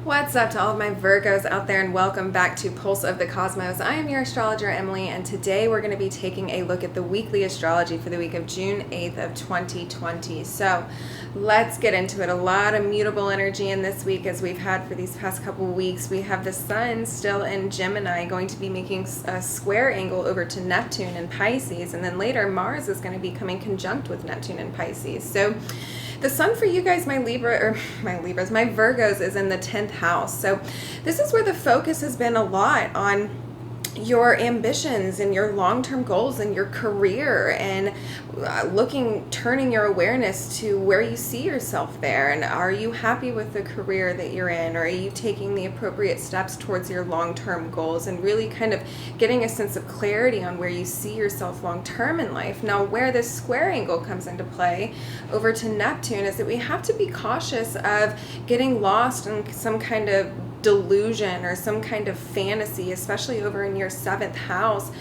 What's up to all of my Virgos out there, and welcome back to Pulse of the Cosmos. I am your astrologer, Emily, and today we're going to be taking a look at the weekly astrology for the week of June 8th of 2020. So let's get into it. A lot of mutable energy in this week as we've had for these past couple weeks. We have the Sun still in Gemini, going to be making a square angle over to Neptune in Pisces, and then later Mars is going to be coming conjunct with Neptune in Pisces. So the Sun for you guys, my Virgos, is in the 10th house. So this is where the focus has been a lot on your ambitions and your long-term goals and your career, and turning your awareness to where you see yourself there. And are you happy with the career that you're in? Or are you taking the appropriate steps towards your long-term goals, and really kind of getting a sense of clarity on where you see yourself long-term in life? Now, where this square angle comes into play over to Neptune is that we have to be cautious of getting lost in some kind of delusion or some kind of fantasy, especially over in your 7th house.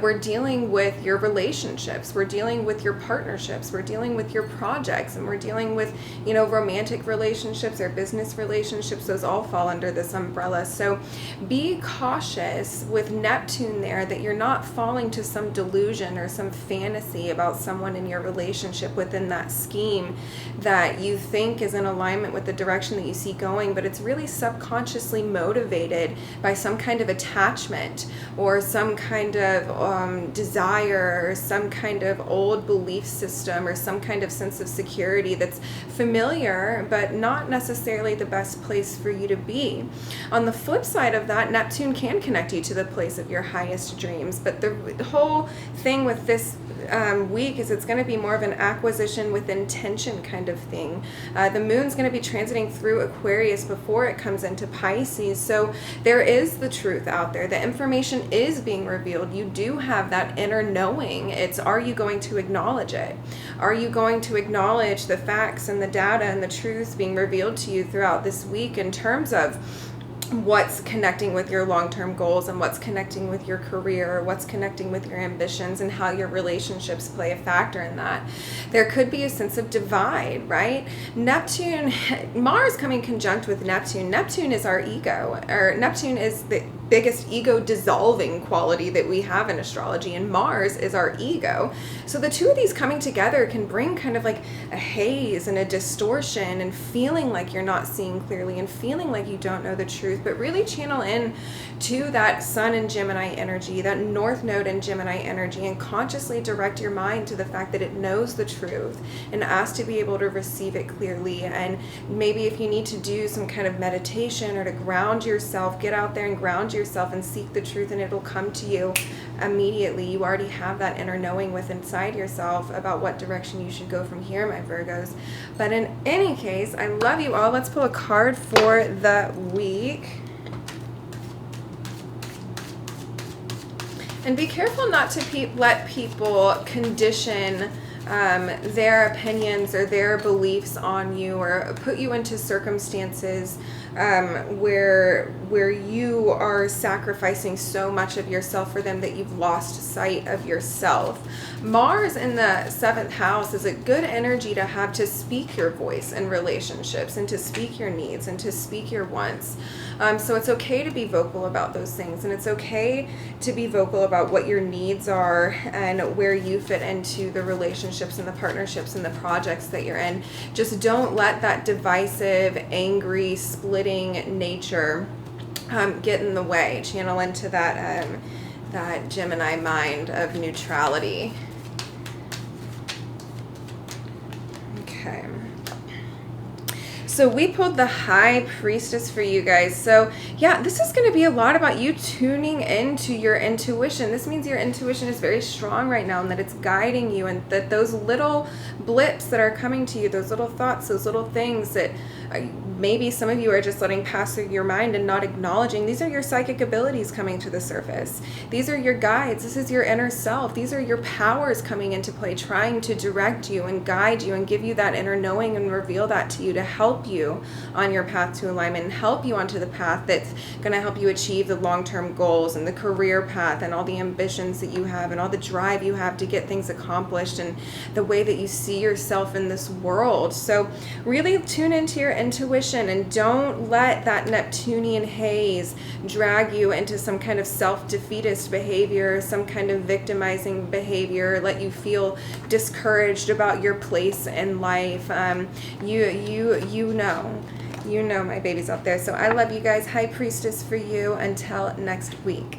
We're dealing with your relationships, we're dealing with your partnerships, we're dealing with your projects, and we're dealing with, romantic relationships or business relationships. Those all fall under this umbrella. So be cautious with Neptune there that you're not falling to some delusion or some fantasy about someone in your relationship within that scheme that you think is in alignment with the direction that you see going, but it's really subconsciously motivated by some kind of attachment or some kind of desire or some kind of old belief system or some kind of sense of security that's familiar but not necessarily the best place for you to be. On the flip side of that, Neptune can connect you to the place of your highest dreams, but the whole thing with this week is it's going to be more of an acquisition with intention kind of thing. The moon's going to be transiting through Aquarius before it comes into Pisces, so there is the truth out there. The information is being revealed. You do have that inner knowing. It's, are you going to acknowledge it? Are you going to acknowledge the facts and the data and the truths being revealed to you throughout this week in terms of what's connecting with your long-term goals and what's connecting with your career, or what's connecting with your ambitions, and how your relationships play a factor in that? There could be a sense of divide, right? Mars coming conjunct with Neptune. Neptune is our ego, or Neptune is the biggest ego dissolving quality that we have in astrology, and Mars is our ego. So the two of these coming together can bring kind of like a haze and a distortion, and feeling like you're not seeing clearly and feeling like you don't know the truth. But really channel in to that Sun in Gemini energy, that North Node in Gemini energy, and consciously direct your mind to the fact that it knows the truth and ask to be able to receive it clearly. And maybe if you need to do some kind of meditation or to ground yourself, get out there and ground yourself and seek the truth, and it'll come to you immediately. You already have that inner knowing within inside yourself about what direction you should go from here, my Virgos. But in any case, I love you all. Let's pull a card for the week. And be careful not to let people condition their opinions or their beliefs on you, or put you into circumstances where you are sacrificing so much of yourself for them that you've lost sight of yourself. Mars in the 7th house is a good energy to have to speak your voice in relationships, and to speak your needs, and to speak your wants. So it's okay to be vocal about those things, and it's okay to be vocal about what your needs are and where you fit into the relationships and the partnerships and the projects that you're in. Just don't let that divisive, angry, splitting nature get in the way. Channel into that Gemini mind of neutrality. Okay. So we pulled the High Priestess for you guys. So yeah, this is going to be a lot about you tuning into your intuition. This means your intuition is very strong right now, and that it's guiding you, and that those little blips that are coming to you, those little thoughts, those little things that maybe some of you are just letting pass through your mind and not acknowledging, these are your psychic abilities coming to the surface. These are your guides. This is your inner self. These are your powers coming into play, trying to direct you and guide you and give you that inner knowing and reveal that to you, to help you on your path to alignment, and help you onto the path that's going to help you achieve the long-term goals and the career path and all the ambitions that you have and all the drive you have to get things accomplished, and the way that you see yourself in this world. So really tune into your intuition, and don't let that Neptunian haze drag you into some kind of self-defeatist behavior, some kind of victimizing behavior, let you feel discouraged about your place in life. You know, my babies out there. So I love you guys. High Priestess for you. Until next week.